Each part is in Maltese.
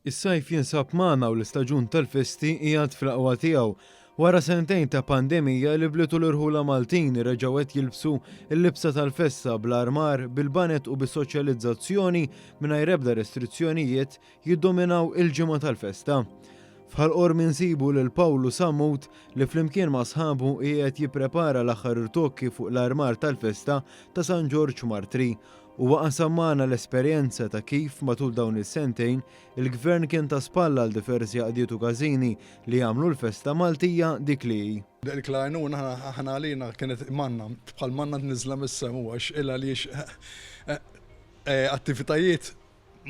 Is-sajf jinsab magħna u l-istaġun tal-festi qiegħed fl-aqwa tiegħu. Wara sentejn ta' pandemija li blitu l-irħula Maltin reġgħu qed jilbsu l-libsa tal-festa bl-armar, bil-banet u bis-soċjalizzazzjoni mingħajr ebda restrizzjonijiet jiddominaw il-ġimgħa tal-festa. F'ħalqor minsibu lil Pawlu Sammut li flimkien ma' sħabu qiegħed jipprepara l-aħħar irtokki fuq l-armar tal-festa ta' San Ġorġ Martri. U qasam magħna l-esperjenza ta' kif matul dawn is-sentejn il-gvern kien ta' spalla għal diversi għaqdiet u każini li jagħmlu l-festa Maltija dik li hi. Dik l-għajnuna aħna għalina kienet manna, bħal manna tniżla mis-semu għax illa għaliex attivitajiet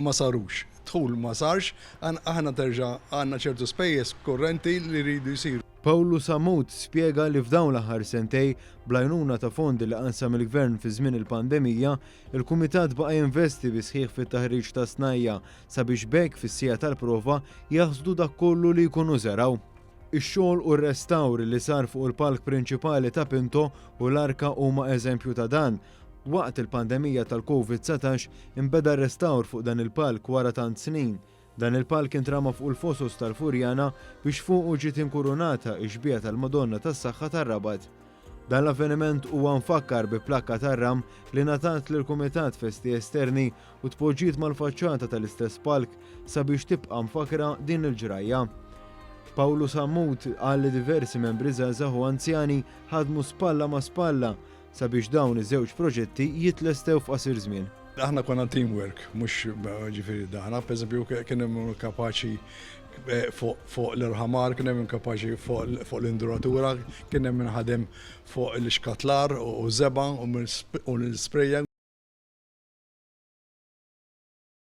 ma sarux. Dħul ma sarx, aħna terġa' għandna ċertu spejjeż kurrenti li rridu jsiru. Pawlu Sammut spjega li f'dawn l-aħħar sentej bl-għajnuna ta' fondi li qansam il-gvern fi żmien il-pandemija, il-kumitat baqa' jinvesti bi sħiħ fit-taħriġ ta' snajja sabiex bekk fis-sija tal-prova jaħsdu dak kollu li jkunu żeraw. Ix-xogħol u r-restawri li sar fuq il-palk prinċipali ta' Pinto u l-Arka huma eżempju ta' dan. Waqt il-pandemija tal-COVID-19 imbeda r-restawr fuq dan il-palk wara tant snin. Dan il-palk intrama fuq il-fosos tal-Furjana biex fuqu ġiet inkurunata x-xbieħ tal-Madonna tas-Saħħa tar-Rabat. Dan l-avveniment huwa mfakkar bi plakka tar-ram li ngħatat lill-Kumitat Festi Esterni u tpoġġiet mal-faċċata tal-istess palk sabiex tibqa' mfakra din il-ġrajja. Pawlu Sammut qal li diversi membri żgħażagħ u anzjani ħadmu spalla ma' spalla sabiex dawn iż-żewġ proġetti jitlestew f'qasir żmien. Aħna konna teamwork, mhux ġifieri daħna, pereżempju kien hemm kapaċi fuq l-irħamar, kien hemm kapaċi fuq l-induratura, kien hemm minħadem fuq l-iskatlar u żeba u l-sprejja.